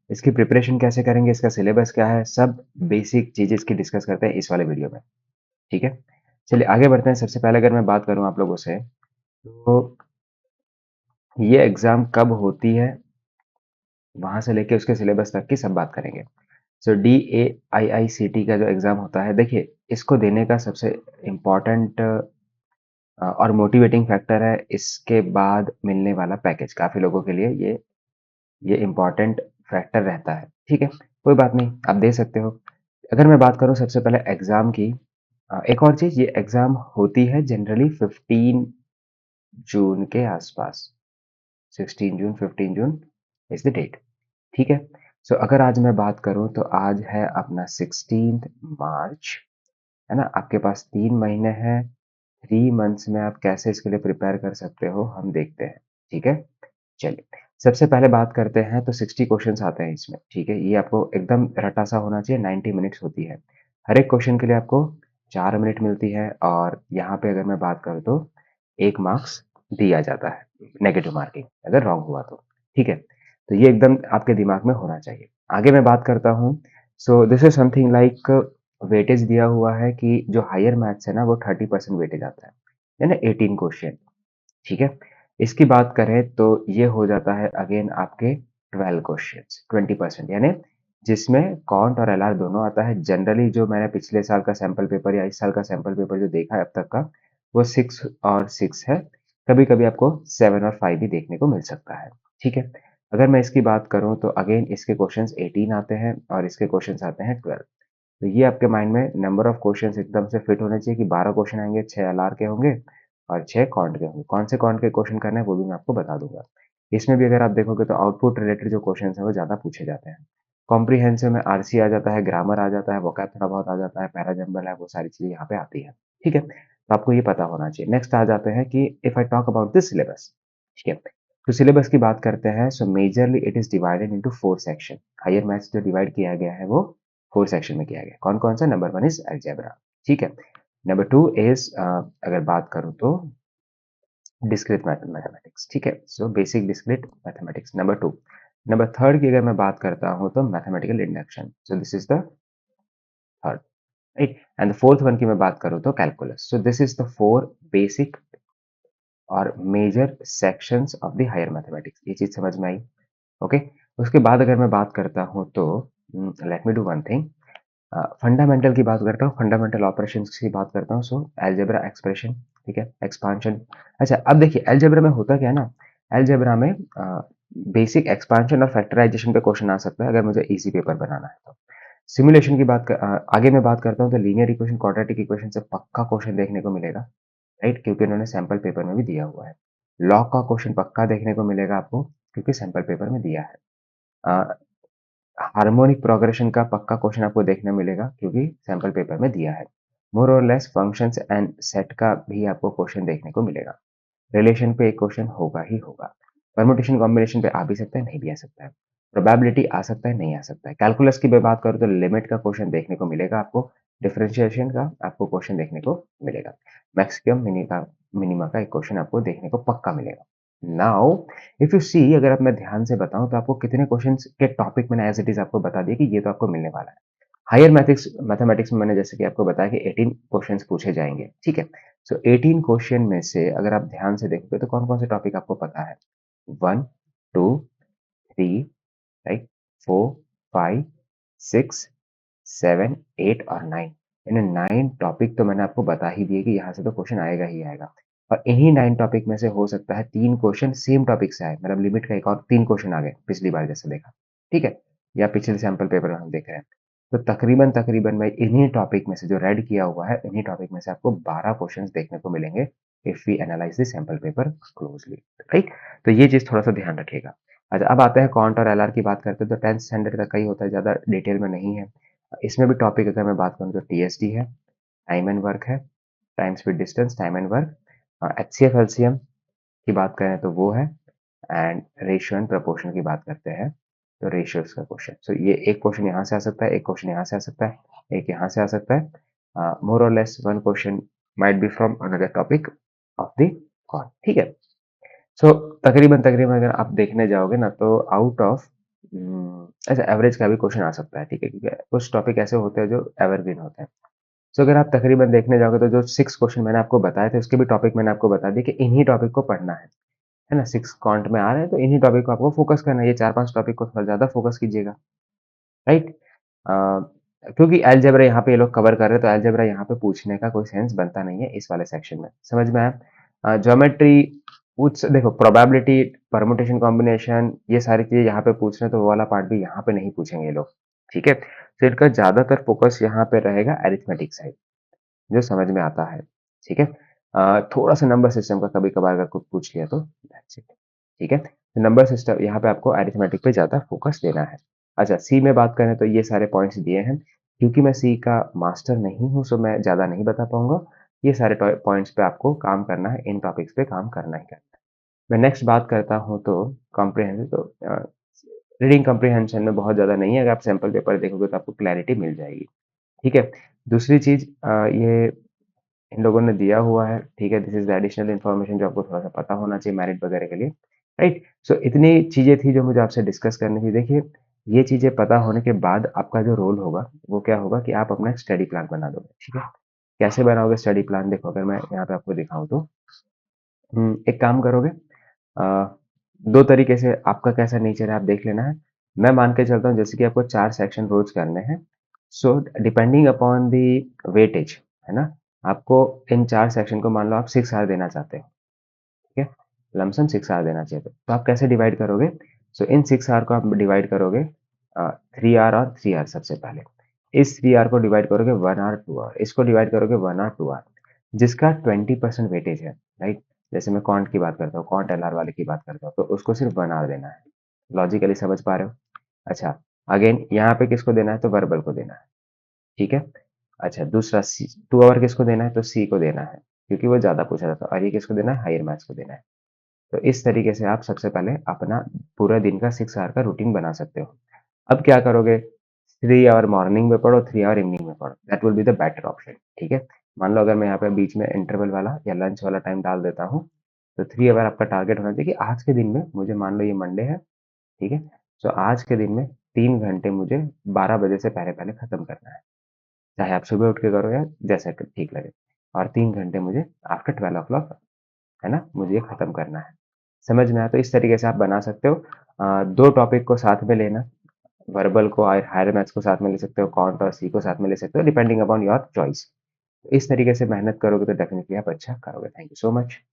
इसकी प्रिपरेशन कैसे करेंगे, इसका सिलेबस क्या है, सब बेसिक चीज़ें इसकी डिस्कस करते हैं इस वाले वीडियो में, ठीक है? चलिए आगे बढ़ते हैं। सबसे पहले अगर मैं बात करूँ आप लोगों से, तो ये एग्ज़ाम कब होती है, वहाँ से लेके उसके सिलेबस तक की सब बात करेंगे। सो DAIICT का जो एग्ज़ाम होता है, देखिए इसको देने का सबसे इम्पोर्टेंट और मोटिवेटिंग फैक्टर है इसके बाद मिलने वाला पैकेज। काफ़ी लोगों के लिए ये इम्पोर्टेंट फैक्टर रहता है, ठीक है? कोई बात नहीं, आप दे सकते हो। अगर मैं बात करूँ सबसे पहले एग्ज़ाम की, एक और चीज़, ये एग्ज़ाम होती है जनरली 15 जून के आसपास। 16 जून, 15 जून इज़ द डेट, ठीक है? सो अगर आज मैं बात करूँ तो आज है अपना 16th मार्च, है ना? आपके पास 3 महीने हैं, 3 मंथ्स में आप कैसे इसके लिए प्रिपेयर कर सकते हो, हम देखते हैं, ठीक है? चलिए, सबसे पहले बात करते हैं तो 60 क्वेश्चंस आते हैं इसमें, ठीक है? ये आपको एकदम रटा-सा होना चाहिए, 90 मिनट्स होती है। हर एक क्वेश्चन के लिए आपको 4 मिनट मिलती है और यहाँ पे अगर मैं बात करूँ तो 1 मार्क्स दिया जाता है, नेगेटिव मार्किंग अगर रॉन्ग हुआ तो, ठीक है? तो ये एकदम आपके दिमाग में होना चाहिए। आगे मैं बात करता हूँ, सो this is something like weightage दिया हुआ है कि जो हायर मैथ्स है ना वो 30% वेटेज आता है, यानी 18 क्वेश्चन, ठीक है? इसकी बात करें तो ये हो जाता है अगेन आपके 12 क्वेश्चंस, 20% यानी जिसमें कॉन्ट और एलआर दोनों आता है। जनरली जो मैंने पिछले साल का सैंपल पेपर या इस साल का सैंपल पेपर जो देखा है अब तक का, वो 6 और 6 है। कभी-कभी आपको 7 और 5 भी देखने को मिल सकता है, ठीक है? अगर मैं इसकी बात करूँ तो अगेन इसके क्वेश्चंस 18 आते हैं और इसके क्वेश्चंस आते हैं 12। तो ये आपके माइंड में नंबर ऑफ क्वेश्चंस एकदम से फिट होने चाहिए कि 12 क्वेश्चन आएँगे, 6 एलआर के होंगे और 6 कॉन्ट के होंगे। कौन से कॉन्ट के क्वेश्चन करने हैं वो भी मैं आपको बता दूँगा। इसमें भी अगर आप देखोगे तो आउटपुट रिलेटेड जो क्वेश्चंस हैं वो ज़्यादा पूछे जाते हैं। कॉम्प्रिहेंसिव में आरसी आ जाता है, ग्रामर आ जाता है, वोकैब थोड़ा बहुत आ जाता है, पैराजंबल है, वो सारी चीज़ें यहाँ पे आती हैं। ठीक है? तो आपको ये पता होना चाहिए। नेक्स्ट आ जाते हैं कि if I talk about the syllabus, ठीक है? तो सिलेबस की बात करते हैं, so majorly it is divided into 4 section. Higher maths जो डिवाइड किया गया है वो 4 सेक्शन में किया गया है। कौन-कौन सा? नंबर 1 इज़ अलजेब्रा, ठीक है? नंबर 2 इज़ अगर बात करूँ तो डिस्क्रीट मैथमेटिक्स, ठीक है? So basic discrete mathematics number 2। Number 3 की अगर मैं बात करता हूँ तो mathematical induction, so this is the third, right? And the fourth one की मैं बात करूँ तो calculus. So this is the 4 basic और major sections of the higher mathematics. ये चीज़ समझ में आई? ओके? उसके बाद अगर मैं बात करता हूँ तो let me do one thing, fundamental की बात करता हूँ, फंडामेंटल ऑपरेशंस की बात करता हूँ, सो अलजेब्रा एक्सप्रेशन, ठीक है? एक्सपांशन। अच्छा, अब देखिए अलजेब्रा में होता क्या है ना, अलजेब्रा में बेसिक एक्सपांशन और फैक्टराइजेशन पे क्वेश्चन आ सकता है अगर मुझे इजी पेपर बनाना है तो। सिमुलेशन की आगे मैं बात करता हूँ तो लीनियर इक्वेशन, क्वाड्रेटिक इक्वेशन से पक्का क्वेश्चन देखने को मिलेगा, राइट? क्योंकि उन्होंने सैंपल पेपर में भी दिया हुआ है। लॉग का क्वेश्चन पक्का देखने को मिलेगा आपको क्योंकि सैंपल पेपर में दिया है। हार्मोनिक प्रोग्रेशन का पक्का क्वेश्चन आपको देखने मिलेगा क्योंकि सैंपल पेपर में दिया है। More or less functions and set का भी आपको क्वेश्चन देखने को मिलेगा। रिलेशन पे एक क्वेश्चन होगा ही होगा। परम्यूटेशन कॉम्बिनेशन पे आ भी सकता है, नहीं भी आ सकता है। प्रोबेबिलिटी आ सकता है, नहीं आ सकता है। कैलकुलस की मैं बात करूँ तो लिमिट का क्वेश्चन देखने को मिलेगा आपको। डिफरेंशिएशन का आपको क्वेश्चन देखने को मिलेगा। मैक्सिमम मिनिमा का एक क्वेश्चन आपको देखने को पक्का मिलेगा। नाउ इफ यू सी, अगर आप मैं ध्यान से बताऊं तो आपको कितने क्वेश्चंस के टॉपिक मैंने एज इट इज आपको बता दिया कि ये तो आपको मिलने वाला है। हायर मैथमेटिक्स में मैंने जैसे कि आपको बताया कि 18 क्वेश्चंस पूछे जाएंगे, ठीक है? सो 18 क्वेश्चन में से अगर आप ध्यान से देखोगे तो कौन कौन से टॉपिक आपको पता है? 1, 2, 3, राइट, 4, 5, 6, 7, 8 और 9। इन 9 टॉपिक तो मैंने आपको बता ही दिए कि यहाँ से तो क्वेश्चन आएगा ही आएगा। और इन्हीं 9 टॉपिक में से हो सकता है 3 क्वेश्चन सेम टॉपिक से आए, मतलब लिमिट का एक और 3 क्वेश्चन आ गए पिछली बार जैसे देखा, ठीक है? या पिछले सैंपल पेपर में हम देख रहे हैं। तो तकरीबन तकरीबन मैं इन्हीं टॉपिक में से जो रेड किया हुआ है, इन्हीं टॉपिक में से आपको 12 क्वेश्चंस देखने को मिलेंगे if we analyse the sample paper closely, right? तो ये चीज़ थोड़ा-सा ध्यान रखिएगा। अच्छा, अब आते हैं कॉन्ट और एलआर की बात करते हैं तो 10th स्टैंडर्ड तक का ही होता है, ज़्यादा डिटेल में नहीं है। इसमें भी टॉपिक अगर मैं बात करूँ तो टीएसडी है, टाइम एंड वर्क है, time speed distance, time and work, HCF LCM की बात करें तो वो है, एंड रेशियो एंड प्रोपोर्शन की बात करते हैं तो रेशियोज का क्वेश्चन। सो ये एक क्वेश्चन यहाँ से आ सकता है, एक क्वेश्चन यहाँ से आ सकता है, एक यहाँ से आ सकता है। More or less one question might be from another topic of the con, ठीक है? सो तकरीबन तकरीबन अगर आप देखने जाओगे ना तो आउट ऑफ ऐसा एवरेज का भी क्वेश्चन आ सकता है, ठीक है, क्योंकि कुछ टॉपिक ऐसे होते हैं जो एवरग्रीन होते हैं। सो अगर आप तकरीबन देखने जाओगे तो जो 6 क्वेश्चन मैंने आपको बताए थे उसके भी टॉपिक मैंने आपको बता दिए कि इन्हीं टॉपिक को पढ़ना है ना? 6 क्वांट में आ रहे हैं तो इन्हीं टॉपिक को आपको फोकस करना है। ये 4-5 टॉपिक को थोड़ा ज़्यादा फोकस कीजिएगा, राइट? क्योंकि अलजेब्रा यहाँ पे ये लोग कवर कर रहे हैं तो अलजेब्रा यहाँ पे पूछने का कोई सेंस बनता नहीं है इस वाले सेक्शन में। समझ में आया? ज्योमेट्री पूछ देखो, प्रोबेबिलिटी, परम्यूटेशन, कॉम्बिनेशन, ये सारी चीज़ें यहाँ पे पूछ रहे हैं तो वो वाला पार्ट भी यहाँ पे नहीं पूछेंगे ये लोग, ठीक है? तो इनका ज़्यादातर फोकस यहाँ पे रहेगा अरिथमेटिक साइड, जो समझ में आता है, ठीक है? थोड़ा-सा नंबर सिस्टम का कभी-कभार अगर कुछ पूछ लिया तो दैट्स इट, ठीक है? तो नंबर सिस्टम यहाँ पे आपको अरिथमेटिक पे ज़्यादा फोकस देना है। अच्छा, सी में बात करें तो ये सारे पॉइंट्स दिए हैं। क्योंकि मैं सी का मास्टर नहीं हूँ, सो मैं ज़्यादा नहीं बता पाऊँगा। ये सारे पॉइंट्स पे आपको काम करना है, इन टॉपिक्स पे काम करना ही करना है। मैं नेक्स्ट बात करता हूँ तो कॉम्प्रिहेंसिव, तो रीडिंग कॉम्प्रिहेंशन में बहुत ज़्यादा नहीं है, अगर आप सैंपल पेपर देखोगे तो आपको क्लैरिटी मिल जाएगी, ठीक है? दूसरी चीज़, ये इन लोगों ने दिया हुआ है, ठीक है? This is the additional information जो आपको थोड़ा-सा पता होना चाहिए मेरिट वगैरह के लिए, राइट? सो इतनी चीज़ें थी जो मुझे आपसे डिस्कस करनी थी। देखिए, ये चीज़ें पता होने के बाद आपका जो रोल होगा, वो क्या होगा कि आप अपना एक स्टडी प्लान बना दोगे, ठीक है? कैसे बनाओगे स्टडी प्लान? देखो, अगर मैं यहाँ पे आपको दिखाऊँ तो एक काम करोगे, अ, 2 तरीके से आपका कैसा नेचर है आप देख लेना है। मैं मान के चलता हूँ जैसे कि आपको 4 सेक्शन रोज़ करने हैं। So depending upon the weightage, है ना? आपको इन 4 सेक्शन को मान लो आप 6 आवर देना चाहते हो, ठीक है? लमसम 6 आवर देना चाहिए तो आप कैसे डिवाइड करोगे? सो इन 6 आवर को आप डिवाइड करोगे 3 आवर और 3 आवर सबसे पहले। इस 3 आवर को डिवाइड करोगे 1 आवर, 2 आवर, इसको डिवाइड करोगे 1 आवर, 2 आवर, जिसका 20% वेटेज है, राइट? जैसे मैं क्वांट की बात करता हूँ, क्वांट एलआर वाले की बात करता हूँ, तो उसको सिर्फ 1 आवर देना है। लॉजिकली समझ पा रहे हो? अच्छा, अगेन यहाँ पे किसको देना है? तो वर्बल को देना है, ठीक है? अच्छा, दूसरा सी 2 आवर किसको देना है? तो सी को देना है, क्योंकि वो ज़्यादा पूछा जाता है, और ये किसको देना है? हायर मैथ्स को देना है। तो इस तरीके से आप सबसे पहले अपना पूरा दिन का 6 आवर का रूटीन बना सकते हो। अब क्या करोगे? 3 आवर मॉर्निंग में पढ़ो, 3 आवर इवनिंग में पढ़ो, that will be the better option, ठीक है? मान लो अगर मैं यहाँ पे बीच में इंटरवल वाला या लंच वाला टाइम डाल देता हूँ, तो 3 आवर आपका टारगेट होना चाहिए कि आज के दिन में मुझे, मान लो ये मंडे है, ठीक है? सो आज के दिन में 3 घंटे मुझे 12 बजे से पहले-पहले खत्म करना है। चाहे आप सुबह उठ के करो या जैसे ठीक लगे, और 3 घंटे मुझे आफ्टर 12 ओ क्लॉक, है ना? मुझे ये खत्म करना है। समझ में आया? तो इस तरीके से आप बना सकते हो। 2 टॉपिक को साथ में लेना, वर्बल को और हायर मैथ्स को साथ में ले सकते हो, क्वांट और सी को साथ में ले सकते हो, डिपेंडिंग अपॉन योर चॉइस। इस तरीके से मेहनत करोगे तो डेफिनिटली आप अच्छा करोगे। Thank you so much.